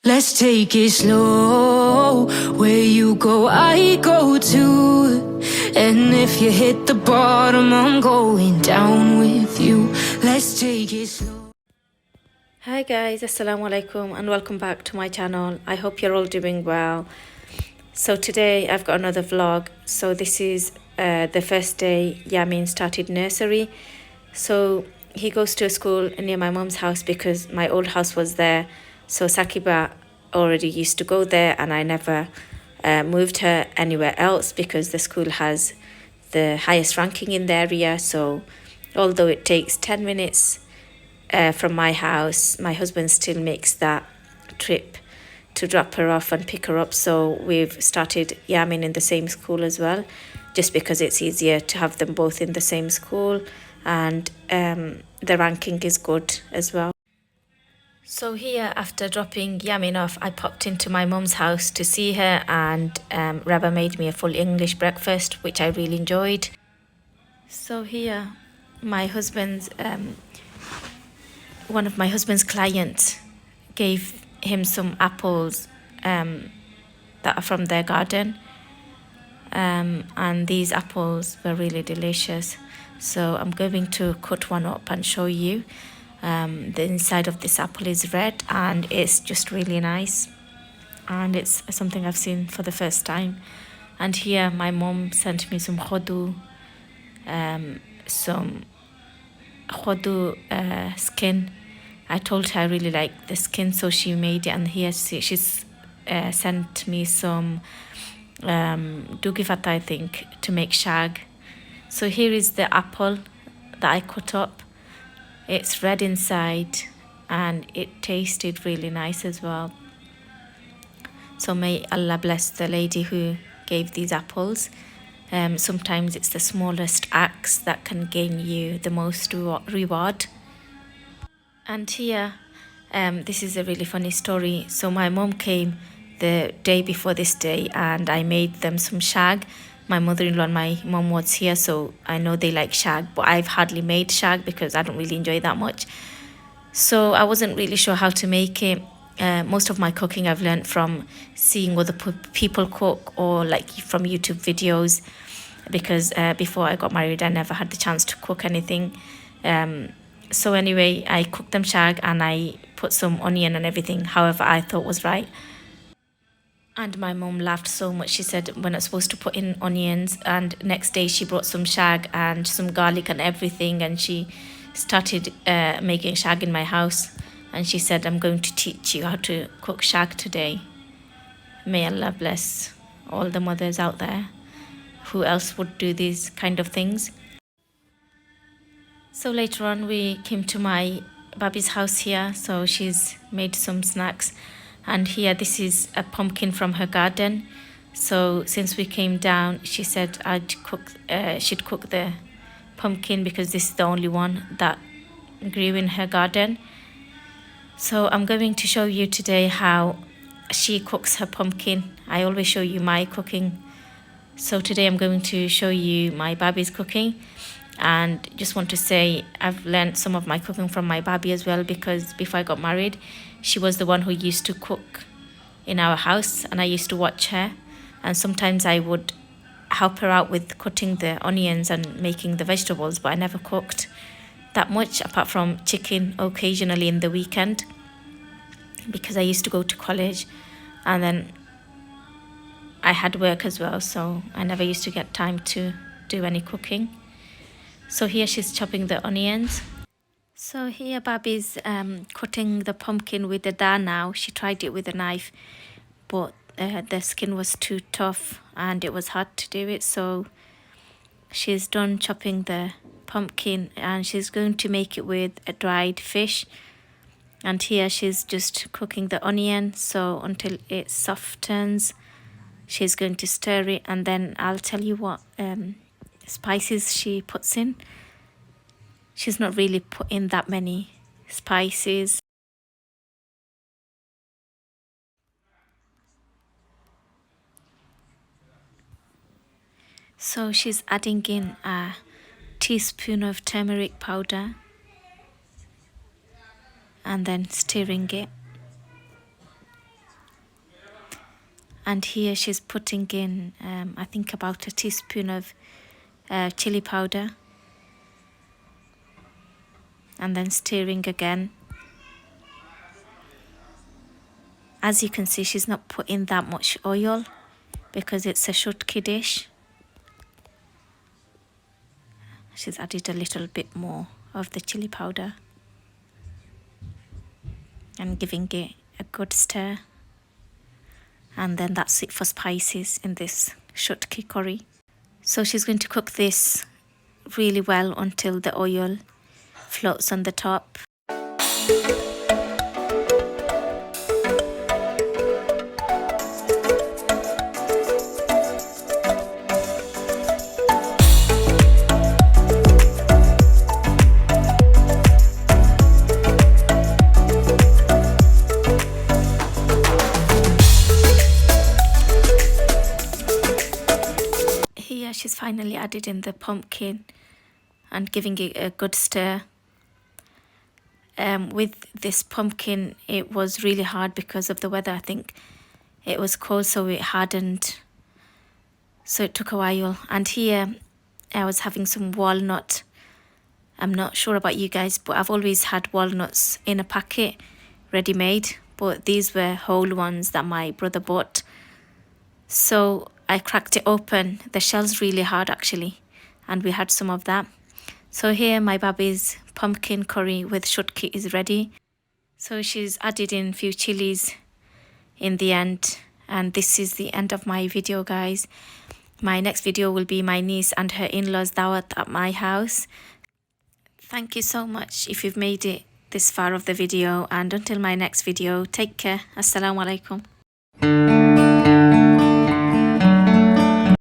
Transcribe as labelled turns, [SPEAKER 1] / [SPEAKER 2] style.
[SPEAKER 1] Let's take it slow. Where you go, I go too. And if you hit the bottom, I'm going down with you. Let's take it slow.
[SPEAKER 2] Hi guys, assalamu alaikum and welcome back to my channel. I hope you're all doing well. So today I've got another vlog. So this is the first day Yamin started nursery. So he goes to a school near my mum's house because my old house was there. So Sakiba already used to go there and I never moved her anywhere else because the school has the highest ranking in the area. So although it takes 10 minutes from my house, my husband still makes that trip to drop her off and pick her up. So we've started Yamin in the same school as well, just because it's easier to have them both in the same school, and the ranking is good as well. So here, after dropping Yamin off, I popped into my mum's house to see her, and Rabba made me a full English breakfast, which I really enjoyed. So here, my husband's one of my husband's clients gave him some apples that are from their garden, and these apples were really delicious. So I'm going to cut one up and show you. The inside of this apple is red and it's just really nice, and it's something I've seen for the first time. And here my mom sent me some khodu, skin. I told her I really like the skin, so she made it, and here she's sent me some dugifata, I think, to make shag. So here is the apple that I cut up. It's red inside and it tasted really nice as well. So may Allah bless the lady who gave these apples. Sometimes it's the smallest acts that can gain you the most reward. And here, this is a really funny story. So my mom came the day before this day and I made them some shag. My mother-in-law and my mom was here, so I know they like shag, but I've hardly made shag because I don't really enjoy that much. So I wasn't really sure how to make it. Most of my cooking I've learned from seeing other people cook or like from YouTube videos, because before I got married I never had the chance to cook anything. So anyway, I cooked them shag and I put some onion and everything, however I thought was right. And my mom laughed so much. She said we're not supposed to put in onions. And next day she brought some shag and some garlic and everything, and she started making shag in my house. And she said, I'm going to teach you how to cook shag today. May Allah bless all the mothers out there. Who else would do these kind of things? So later on we came to my Babi's house here. So she's made some snacks. And here, this is a pumpkin from her garden. So since we came down, she said she'd cook the pumpkin because this is the only one that grew in her garden. So I'm going to show you today how she cooks her pumpkin. I always show you my cooking. So today I'm going to show you my baby's cooking. And just want to say I've learned some of my cooking from my baby as well, because before I got married, she was the one who used to cook in our house and I used to watch her, and sometimes I would help her out with cutting the onions and making the vegetables, but I never cooked that much apart from chicken occasionally in the weekend, because I used to go to college and then I had work as well, so I never used to get time to do any cooking. So here she's chopping the onions. So here Babi's cutting the pumpkin with the da now. She tried it with a knife, but the skin was too tough and it was hard to do it. So she's done chopping the pumpkin and she's going to make it with a dried fish. And here she's just cooking the onion, so until it softens. She's going to stir it, and then I'll tell you what spices she puts in. She's not really put in that many spices. So she's adding in a teaspoon of turmeric powder and then stirring it. And here she's putting in, I think about a teaspoon of chili powder. And then stirring again. As you can see, she's not putting that much oil because it's a Shutki dish. She's added a little bit more of the chili powder and giving it a good stir. And then that's it for spices in this Shutki curry. So she's going to cook this really well until the oil floats on the top. Here she's finally added in the pumpkin and giving it a good stir. With this pumpkin, it was really hard because of the weather. I think it was cold, so it hardened. So it took a while. And here I was having some walnut. I'm not sure about you guys, but I've always had walnuts in a packet, ready-made. But these were whole ones that my brother bought. So I cracked it open. The shell's really hard actually. And we had some of that. So here my baby's pumpkin curry with Shutki is ready. So she's added in a few chilies in the end. And this is the end of my video, guys. My next video will be my niece and her in-laws dawat at my house. Thank you so much if you've made it this far of the video. And until my next video, take care. Assalamu alaikum.